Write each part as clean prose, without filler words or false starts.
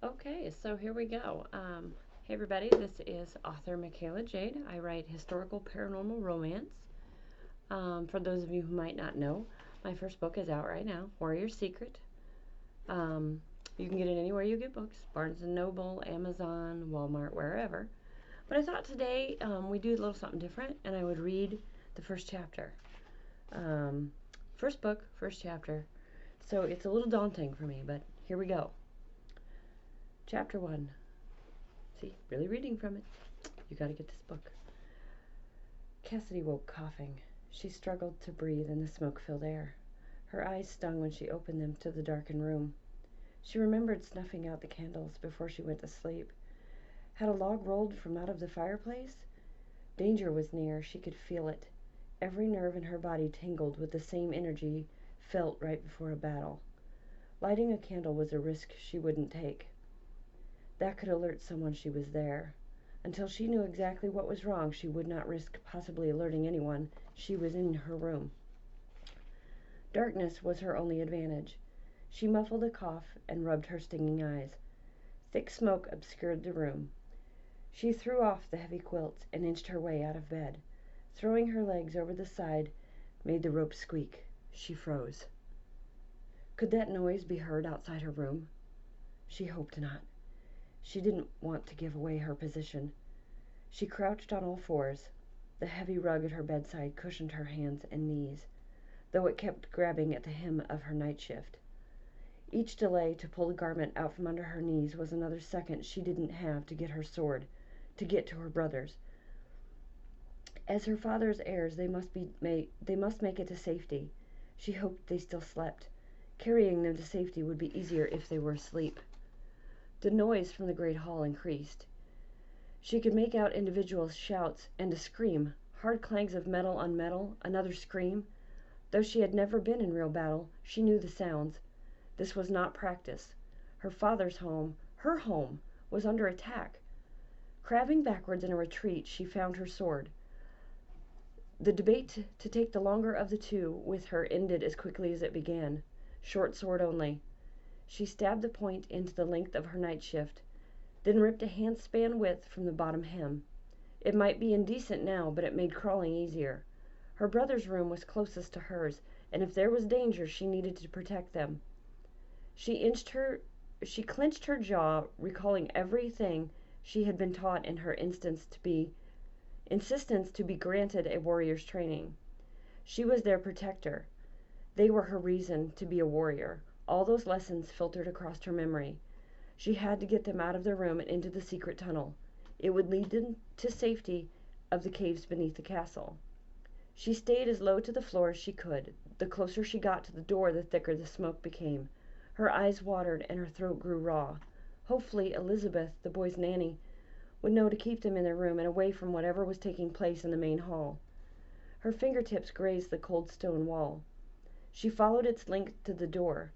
Okay, so here we go. Hey, everybody, this is author Michaela Jade. I write historical paranormal romance. For those of you who might not know, my first book is out right now, Warrior's Secret. Um, you can get it anywhere you get books, Barnes & Noble, Amazon, Walmart, wherever. But I thought today we'd do a little something different, and I would read the first chapter. Um, First book, first chapter. So it's a little daunting for me, but here we go. Chapter 1. See, really reading from it. You gotta get this book. Cassidy woke coughing. She struggled to breathe in the smoke-filled air. Her eyes stung when she opened them to the darkened room. She remembered snuffing out the candles before she went to sleep. Had a log rolled from out of the fireplace? Danger was near. She could feel it. Every nerve in her body tingled with the same energy felt right before a battle. Lighting a candle was a risk she wouldn't take. That could alert someone she was there. Until she knew exactly what was wrong, she would not risk possibly alerting anyone she was in her room. Darkness was her only advantage. She muffled a cough and rubbed her stinging eyes. Thick smoke obscured the room. She threw off the heavy quilts and inched her way out of bed. Throwing her legs over the side made the rope squeak. She froze. Could that noise be heard outside her room? She hoped not. She didn't want to give away her position. She crouched on all fours. The heavy rug at her bedside cushioned her hands and knees, though it kept grabbing at the hem of her night shift. Each delay to pull the garment out from under her knees was another second she didn't have to get her sword, to get to her brothers. As her father's heirs, they must make it to safety. She hoped they still slept. Carrying them to safety would be easier if they were asleep. The noise from the great hall increased. She could make out individual shouts and a scream, hard clangs of metal on metal, another scream. Though she had never been in real battle, she knew the sounds. This was not practice. Her father's home, her home, was under attack. Crabbing backwards in a retreat, she found her sword. The debate to take the longer of the two with her ended as quickly as it began. Short sword only. She stabbed the point into the length of her night shift, then ripped a handspan width from the bottom hem. It might be indecent now, but it made crawling easier. Her brother's room was closest to hers, and if there was danger, she needed to protect them. She clenched her jaw, recalling everything she had been taught in her insistence to be granted a warrior's training. She was their protector. They were her reason to be a warrior. All those lessons filtered across her memory. She had to get them out of their room and into the secret tunnel. It would lead them to safety of the caves beneath the castle. She stayed as low to the floor as she could. The closer she got to the door, the thicker the smoke became. Her eyes watered and her throat grew raw. Hopefully Elizabeth, the boy's nanny, would know to keep them in their room and away from whatever was taking place in the main hall. Her fingertips grazed the cold stone wall. She followed its length to the door.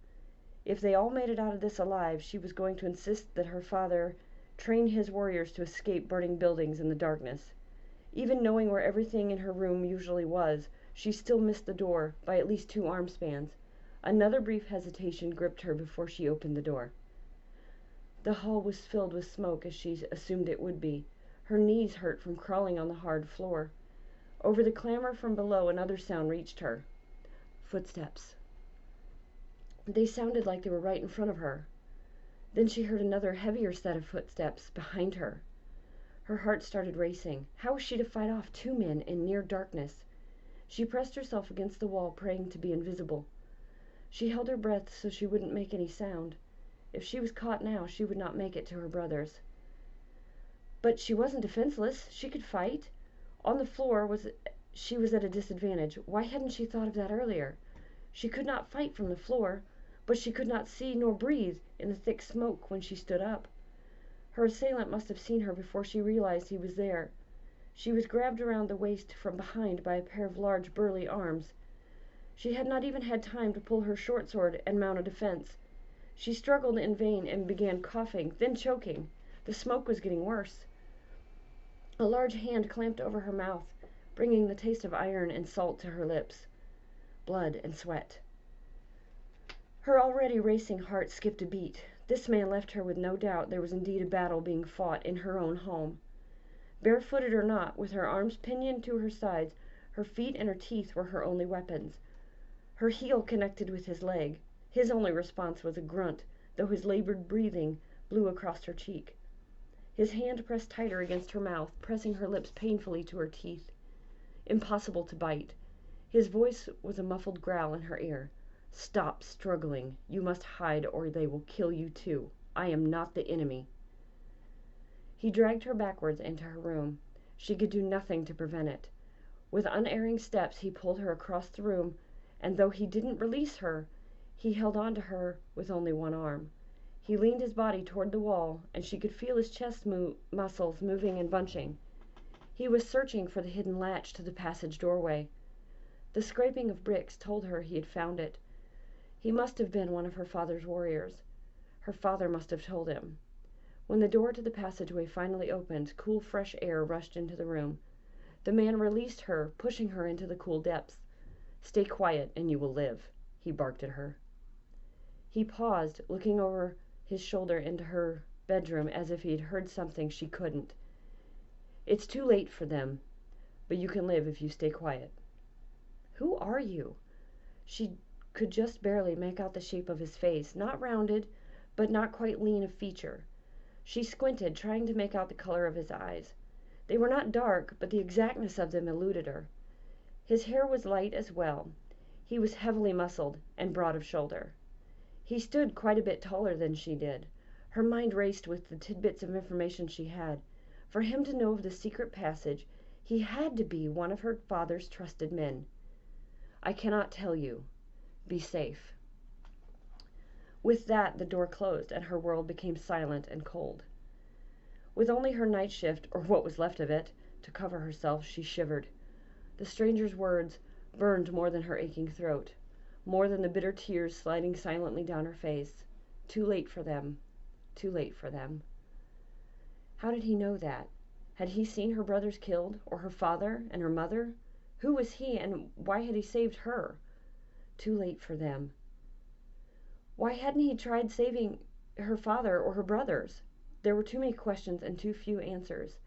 If they all made it out of this alive, she was going to insist that her father train his warriors to escape burning buildings in the darkness. Even knowing where everything in her room usually was, she still missed the door by at least 2 arm spans. Another brief hesitation gripped her before she opened the door. The hall was filled with smoke, as she assumed it would be. Her knees hurt from crawling on the hard floor. Over the clamor from below, another sound reached her. Footsteps. They sounded like they were right in front of her. Then she heard another heavier set of footsteps behind her. Her heart started racing. How was she to fight off 2 men in near darkness? She pressed herself against the wall, praying to be invisible. She held her breath so she wouldn't make any sound. If she was caught now, she would not make it to her brothers. But she wasn't defenseless. She could fight. On the floor she was at a disadvantage. Why hadn't she thought of that earlier? She could not fight from the floor, but she could not see nor breathe in the thick smoke when she stood up. Her assailant must have seen her before she realized he was there. She was grabbed around the waist from behind by a pair of large, burly arms. She had not even had time to pull her short sword and mount a defense. She struggled in vain and began coughing, then choking. The smoke was getting worse. A large hand clamped over her mouth, bringing the taste of iron and salt to her lips. Blood and sweat. Her already racing heart skipped a beat. This man left her with no doubt there was indeed a battle being fought in her own home. Barefooted or not, with her arms pinioned to her sides, her feet and her teeth were her only weapons. Her heel connected with his leg. His only response was a grunt, though his labored breathing blew across her cheek. His hand pressed tighter against her mouth, pressing her lips painfully to her teeth. Impossible to bite. His voice was a muffled growl in her ear. "Stop struggling. You must hide or they will kill you too. I am not the enemy." He dragged her backwards into her room. She could do nothing to prevent it. With unerring steps he pulled her across the room, and though he didn't release her, he held on to her with only one arm. He leaned his body toward the wall, and she could feel his chest muscles moving and bunching. He was searching for the hidden latch to the passage doorway. The scraping of bricks told her he had found it. He must have been one of her father's warriors. Her father must have told him. When the door to the passageway finally opened, cool, fresh air rushed into the room. The man released her, pushing her into the cool depths. "Stay quiet, and you will live," he barked at her. He paused, looking over his shoulder into her bedroom as if he had heard something she couldn't. "It's too late for them, but you can live if you stay quiet." "Who are you?" She could just barely make out the shape of his face, not rounded, but not quite lean of feature. She squinted, trying to make out the color of his eyes. They were not dark, but the exactness of them eluded her. His hair was light as well. He was heavily muscled and broad of shoulder. He stood quite a bit taller than she did. Her mind raced with the tidbits of information she had. For him to know of the secret passage, he had to be one of her father's trusted men. "I cannot tell you. Be safe." With that, the door closed, and her world became silent and cold. With only her night shift, or what was left of it, to cover herself, she shivered. The stranger's words burned more than her aching throat, more than the bitter tears sliding silently down her face. Too late for them. Too late for them. How did he know that? Had he seen her brothers killed, or her father and her mother? Who was he, and why had he saved her? Too late for them. Why hadn't he tried saving her father or her brothers? There were too many questions and too few answers.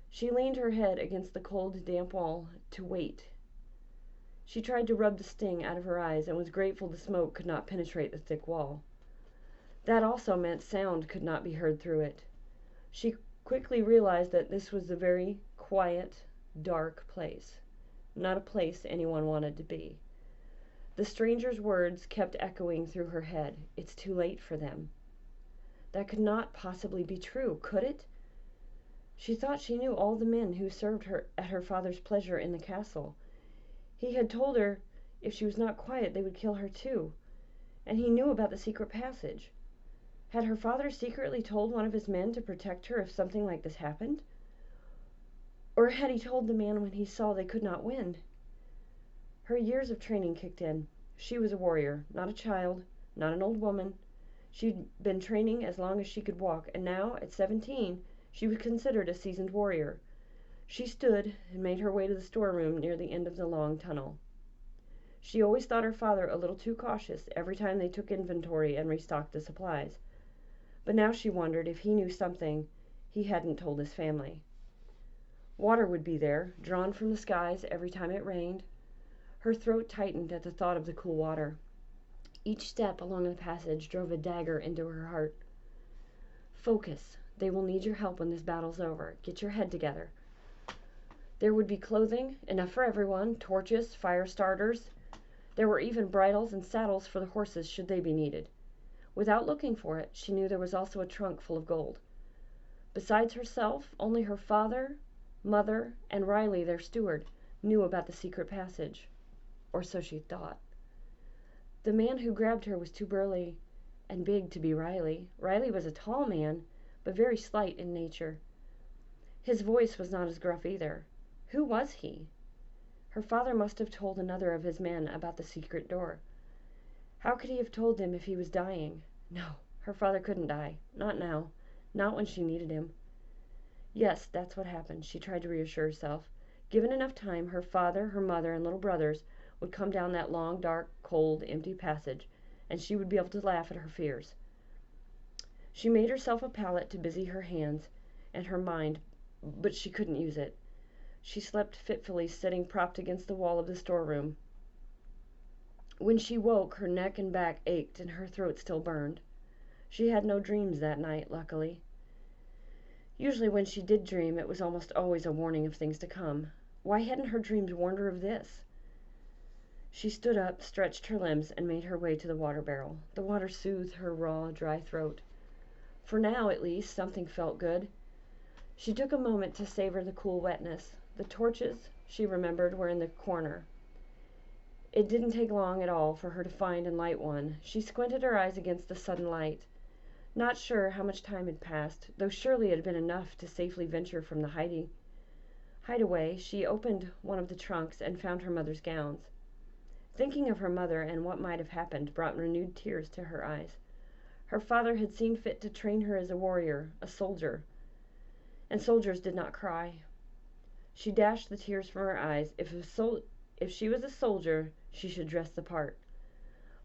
She leaned her head against the cold, damp wall to wait. She tried to rub the sting out of her eyes and was grateful the smoke could not penetrate the thick wall. That also meant sound could not be heard through it. She quickly realized that this was a very quiet, dark place, not a place anyone wanted to be. The stranger's words kept echoing through her head. It's too late for them. That could not possibly be true, could it? She thought she knew all the men who served her at her father's pleasure in the castle. He had told her if she was not quiet they would kill her too, and he knew about the secret passage. Had her father secretly told one of his men to protect her if something like this happened? Or had he told the man when he saw they could not win? Her years of training kicked in. She was a warrior, not a child, not an old woman. She'd been training as long as she could walk, and now, at 17, she was considered a seasoned warrior. She stood and made her way to the storeroom near the end of the long tunnel. She always thought her father a little too cautious every time they took inventory and restocked the supplies. But now she wondered if he knew something he hadn't told his family. Water would be there, drawn from the skies every time it rained. Her throat tightened at the thought of the cool water. Each step along the passage drove a dagger into her heart. Focus. They will need your help when this battle's over. Get your head together. There would be clothing, enough for everyone, torches, fire starters. There were even bridles and saddles for the horses should they be needed. Without looking for it, she knew there was also a trunk full of gold. Besides herself, only her father, mother, and Riley, their steward, knew about the secret passage. Or so she thought. The man who grabbed her was too burly and big to be Riley. Riley was a tall man, but very slight in nature. His voice was not as gruff either. Who was he? Her father must have told another of his men about the secret door. How could he have told them if he was dying? No, her father couldn't die. Not now. Not when she needed him. Yes, that's what happened, she tried to reassure herself. Given enough time, her father, her mother, and little brothers would come down that long, dark, cold, empty passage, and she would be able to laugh at her fears. She made herself a pallet to busy her hands and her mind, but she couldn't use it. She slept fitfully, sitting propped against the wall of the storeroom. When she woke, her neck and back ached and her throat still burned. She had no dreams that night, luckily. Usually when she did dream, it was almost always a warning of things to come. Why hadn't her dreams warned her of this? She stood up, stretched her limbs, and made her way to the water barrel. The water soothed her raw, dry throat. For now, at least, something felt good. She took a moment to savor the cool wetness. The torches, she remembered, were in the corner. It didn't take long at all for her to find and light one. She squinted her eyes against the sudden light. Not sure how much time had passed, though surely it had been enough to safely venture from the hideaway. She opened one of the trunks and found her mother's gowns. Thinking of her mother and what might have happened brought renewed tears to her eyes. Her father had seen fit to train her as a warrior, a soldier, and soldiers did not cry. She dashed the tears from her eyes. If she was a soldier, she should dress the part.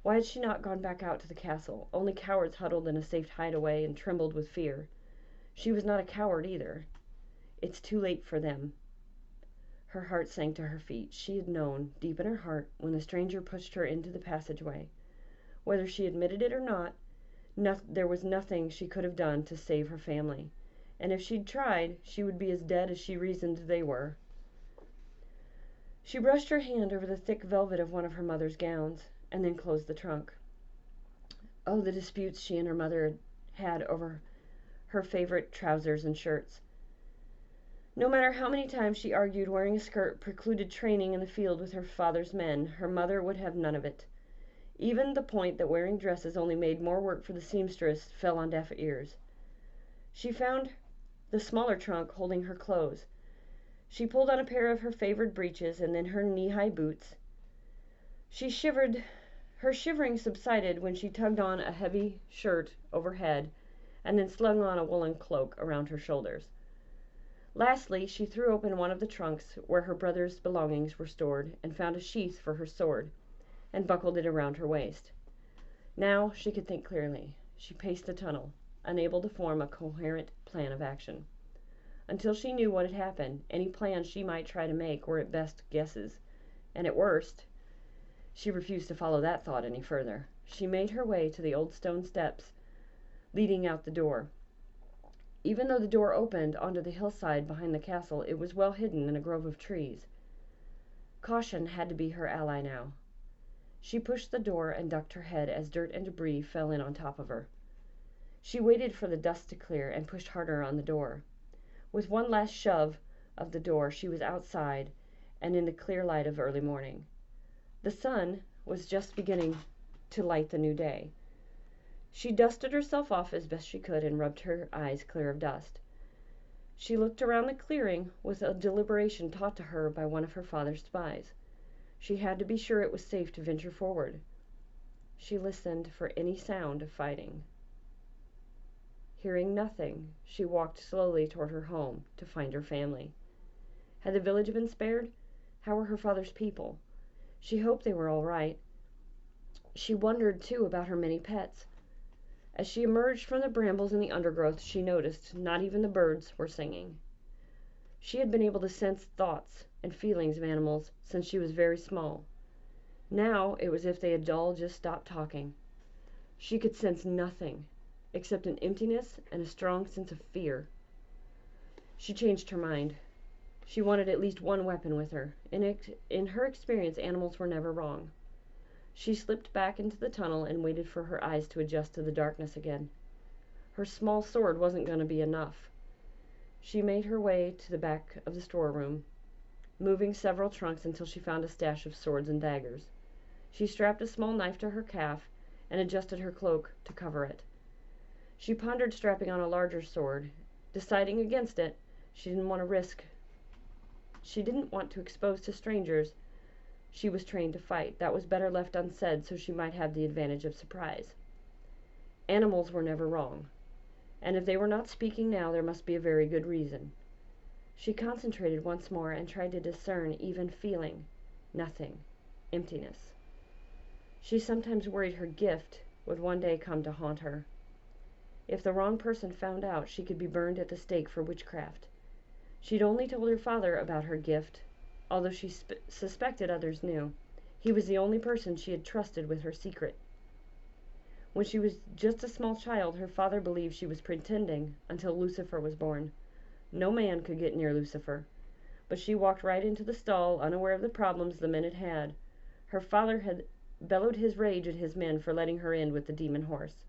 Why had she not gone back out to the castle? Only cowards huddled in a safe hideaway and trembled with fear. She was not a coward either. It's too late for them. Her heart sank to her feet. She had known, deep in her heart, when the stranger pushed her into the passageway. Whether she admitted it or not, there was nothing she could have done to save her family. And if she'd tried, she would be as dead as she reasoned they were. She brushed her hand over the thick velvet of one of her mother's gowns, and then closed the trunk. Oh, the disputes she and her mother had over her favorite trousers and shirts. No matter how many times she argued wearing a skirt precluded training in the field with her father's men, her mother would have none of it. Even the point that wearing dresses only made more work for the seamstress fell on deaf ears. She found the smaller trunk holding her clothes. She pulled on a pair of her favorite breeches and then her knee-high boots. She shivered. Her shivering subsided when she tugged on a heavy shirt overhead and then slung on a woolen cloak around her shoulders. Lastly, she threw open one of the trunks where her brother's belongings were stored and found a sheath for her sword and buckled it around her waist. Now she could think clearly. She paced the tunnel, unable to form a coherent plan of action. Until she knew what had happened, any plans she might try to make were at best guesses, and at worst, she refused to follow that thought any further. She made her way to the old stone steps leading out the door. Even though the door opened onto the hillside behind the castle, it was well hidden in a grove of trees. Caution had to be her ally now. She pushed the door and ducked her head as dirt and debris fell in on top of her. She waited for the dust to clear and pushed harder on the door. With one last shove of the door, she was outside and in the clear light of early morning. The sun was just beginning to light the new day. She dusted herself off as best she could and rubbed her eyes clear of dust. She looked around the clearing with a deliberation taught to her by one of her father's spies. She had to be sure it was safe to venture forward. She listened for any sound of fighting. Hearing nothing, she walked slowly toward her home to find her family. Had the village been spared? How were her father's people? She hoped they were all right. She wondered, too, about her many pets. As she emerged from the brambles and the undergrowth, she noticed not even the birds were singing. She had been able to sense thoughts and feelings of animals since she was very small. Now it was as if they had all just stopped talking. She could sense nothing except an emptiness and a strong sense of fear. She changed her mind. She wanted at least one weapon with her. In her experience, animals were never wrong. She slipped back into the tunnel and waited for her eyes to adjust to the darkness again. Her small sword wasn't going to be enough. She made her way to the back of the storeroom, moving several trunks until she found a stash of swords and daggers. She strapped a small knife to her calf and adjusted her cloak to cover it. She pondered strapping on a larger sword. Deciding against it, she didn't want to expose to strangers she was trained to fight. That was better left unsaid so she might have the advantage of surprise. Animals were never wrong, and if they were not speaking now, there must be a very good reason. She concentrated once more and tried to discern even feeling. Nothing. Emptiness. She sometimes worried her gift would one day come to haunt her. If the wrong person found out, she could be burned at the stake for witchcraft. She'd only told her father about her gift, although she suspected others knew. He was the only person she had trusted with her secret. When she was just a small child, her father believed she was pretending until Lucifer was born. No man could get near Lucifer, but she walked right into the stall, unaware of the problems the men had had. Her father had bellowed his rage at his men for letting her in with the demon horse.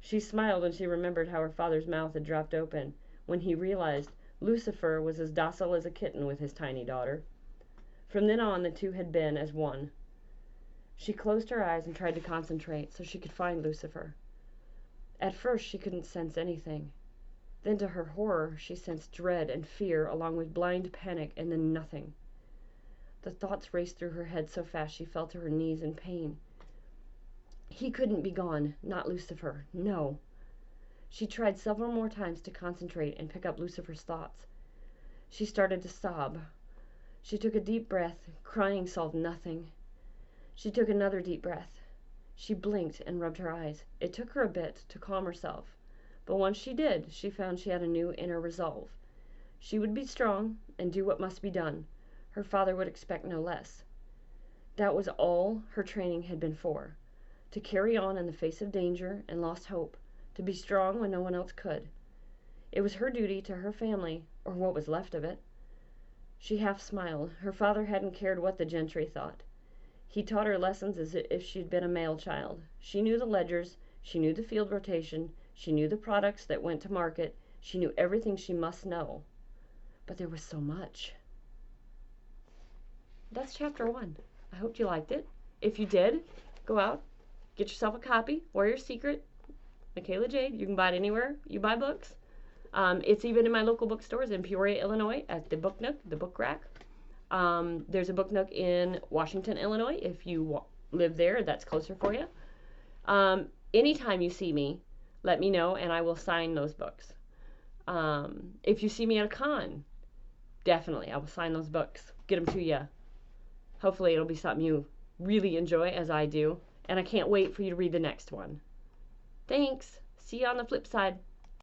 She smiled when she remembered how her father's mouth had dropped open when he realized Lucifer was as docile as a kitten with his tiny daughter. From then on, the two had been as one. She closed her eyes and tried to concentrate so she could find Lucifer. At first, she couldn't sense anything. Then, to her horror, she sensed dread and fear along with blind panic, and then nothing. The thoughts raced through her head so fast she fell to her knees in pain. He couldn't be gone, not Lucifer, no. She tried several more times to concentrate and pick up Lucifer's thoughts. She started to sob. She took a deep breath. Crying solved nothing. She took another deep breath. She blinked and rubbed her eyes. It took her a bit to calm herself, but once she did, she found she had a new inner resolve. She would be strong and do what must be done. Her father would expect no less. That was all her training had been for. To carry on in the face of danger and lost hope, to be strong when no one else could. It was her duty to her family, or what was left of it. She half smiled. Her father hadn't cared what the gentry thought. He taught her lessons as if she'd been a male child. She knew the ledgers, she knew the field rotation, she knew the products that went to market, she knew everything she must know. But there was so much. That's chapter 1. I hope you liked it. If you did, go out, get yourself a copy. Warrior Secret, Michaela Jade. You can buy it anywhere you buy books. It's even in my local bookstores in Peoria, Illinois, at the Book Nook, the Book Rack. There's a Book Nook in Washington, Illinois. If you live there, that's closer for you. Anytime you see me, let me know, and I will sign those books. If you see me at a con, definitely, I will sign those books. Get them to you. Hopefully it'll be something you really enjoy, as I do. And I can't wait for you to read the next one. Thanks. See you on the flip side.